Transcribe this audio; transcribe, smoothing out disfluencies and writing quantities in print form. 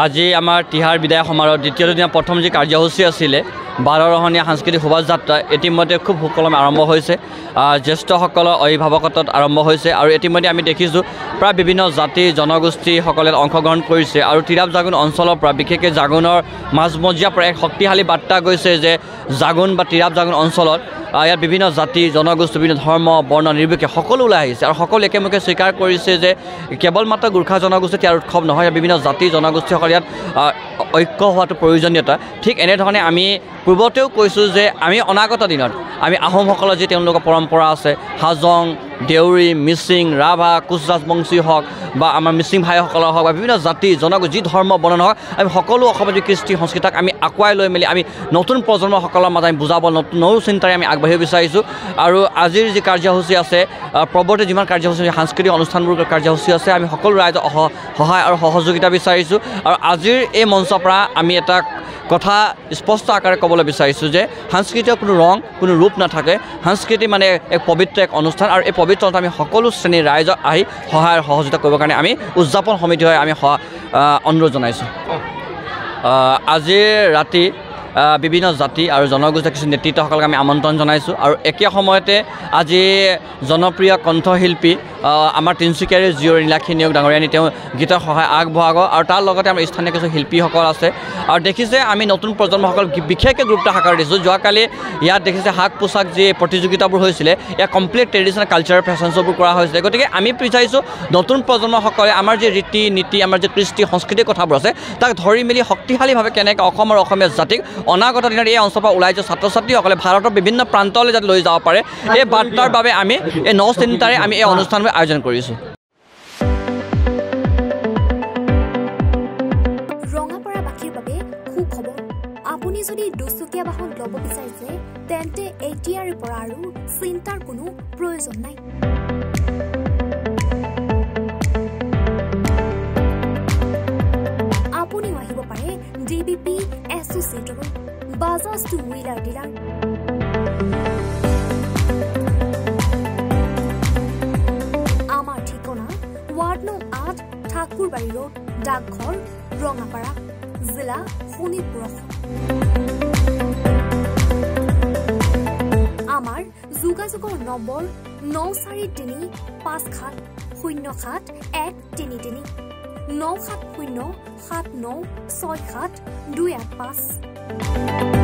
আজি আমাৰ তিহাৰ বিদায় সমাৰোহ দ্বিতীয় দিনা প্ৰথম যি কাৰ্যসূচী আছিলে 12ৰহনীয়া সাংস্কৃতিক শোভাযাত্ৰা ইতিমধ্যে খুব সুকলমে আৰম্ভ হৈছে জ্যেষ্ঠসকলৰ অভিভাৱকত্বত আৰম্ভ হৈছে আৰু ইতিমধ্যে আমি দেখিছোঁ প্ৰায় বিভিন্ন জাতি জনগোষ্ঠীসকলে অংশগ্ৰহণ কৰিছে আৰু তিৰাপ জাগুন অঞ্চলৰ পৰা বিশেষকৈ জাগুনৰ মাজমজিয়াৰ পৰা এক শক্তিশালী বাৰ্তা গৈছে যে জাগুন বা তিৰাপ জাগুন অঞ্চলত ইয়াত বিভিন্ন জাতি জনগোষ্ঠী বিভিন্ন ধৰ্ম বৰ্ণ নিৰ্বিশেষে সকলো ওলাই আহিছে আৰু সকলো একেমুখে স্বীকাৰ কৰিছে যে কেৱল মাত্ৰ গোৰ্খা জনগোষ্ঠী ইয়াৰ উৎসৱ নহয় বিভিন্ন জাতি জনগোষ্ঠীসকল ইয়াত ঐক্য হোৱাটো প্ৰয়োজনীয়তা ঠিক এনেধৰণে আমি পূৰ্বতেও কৈছোঁ যে আমি অনাগত দিনত আমি আহোমসকলৰ যি তেওঁলোকৰ পৰম্পৰা আছে হাজং দেউৰী মিচিং ৰাভা কোচ ৰাজবংশী হওক বা আমাৰ মিচিং ভাইসকলৰ হওক বা বিভিন্ন জাতি জনগোষ্ঠী যি ধৰ্ম বৰ্ণ হওক আমি সকলো অসমৰ যি কৃষ্টি সংস্কৃতিক আমি আঁকোৱাই লৈ মেলি আমি নতুন প্ৰজন্মসকলৰ মাজত আমি বুজাব নতুন চিন্তাৰে আমি আগবাঢ়িব বিচাৰিছোঁ আৰু আজিৰ যি কাৰ্যসূচী আছে পৰৱৰ্তী যিমান কাৰ্যসূচী সাংস্কৃতিক অনুষ্ঠানবোৰ কাৰ্যসূচী আছে আমি সকলো ৰাইজৰ সহায় আৰু সহযোগিতা বিচাৰিছোঁ আৰু আজিৰ এই মঞ্চৰ পৰা আমি এটা কথা স্পষ্ট আকাৰে ক'বলৈ বিচাৰিছোঁ যে সাংস্কৃতিক কোনো ৰং কোনো ৰূপ নাথাকে সাংস্কৃতি মানে এক পবিত্ৰ এক অনুষ্ঠান আৰু এই পবিত্ৰ অনুষ্ঠান আমি সকলো শ্ৰেণীৰ ৰাইজক আহি সহায় আৰু সহযোগিতা কৰিবৰ কাৰণে আমি উদযাপন সমিতি হৈ আমি অনুৰোধ জনাইছোঁ আজিৰ ৰাতি বিভিন্ন জাতি আৰু জনগোষ্ঠীৰ কিছু নেতৃত্বসকলক আমি আমন্ত্ৰণ জনাইছোঁ আৰু একে সময়তে আজি জনপ্ৰিয় কণ্ঠশিল্পী আমাৰ তিনিচুকীয়াৰে জিঅ' নীলাক্ষী নিয়োগ ডাঙৰীয়ানী তেওঁ গীতৰ সহায় আগবঢ়াব আৰু তাৰ লগতে আমাৰ স্থানীয় কিছু শিল্পীসকল আছে আৰু দেখিছে আমি নতুন প্ৰজন্মসকল বিশেষকৈ গুৰুত্ব সাকাৰ দিছোঁ যোৱাকালি ইয়াত দেখিছে সাজ পোছাক যি প্ৰতিযোগিতাবোৰ হৈছিলে ইয়াত কমপ্লিট ট্ৰেডিশ্যনেল কালচাৰেল ফেশ্বন শ্ব'বোৰ কৰা হৈছিলে গতিকে আমি বিচাৰিছোঁ নতুন প্ৰজন্মসকলে আমাৰ যি ৰীতি নীতি আমাৰ যি কৃষ্টি সংস্কৃতিৰ কথাবোৰ আছে তাক ধৰি মেলি শক্তিশালীভাৱে কেনেকৈ অসম আৰু অসমীয়া জাতিক অনাগত দিনত এই অঞ্চলৰ পৰা ওলাই যোৱা ছাত্ৰ ছাত্ৰীসকলে ভাৰতৰ বিভিন্ন প্ৰান্তলৈ যাতে লৈ যাব পাৰে এই বাৰ্তাৰ বাবে আমি এই চিন্তাৰে আমি এই অনুষ্ঠানবোৰ আয়োজন কৰিছোঁ ৰঙাপাৰাবাসীৰ বাবে সুখবৰ আপুনি যদি দুচকীয়া বাহন ল'ব বিচাৰিছে তেন্তে এতিয়াৰে পৰা আৰু চিন্তাৰ কোনো প্ৰয়োজন নাই আপুনিও আহিব পাৰে ডিবিপি এছ'চিয়েটৰ বাজাজ টু হুইলাৰ ডিলাৰ আমাৰ ঠিকনা ৱাৰ্ড নং ৮ ঠাকুৰবাৰী ৰোড ডাকঘৰ ৰঙাপাৰা জিলা শোণিতপুৰ আমাৰ যোগাযোগৰ নম্বৰ 9435707133 9707967285285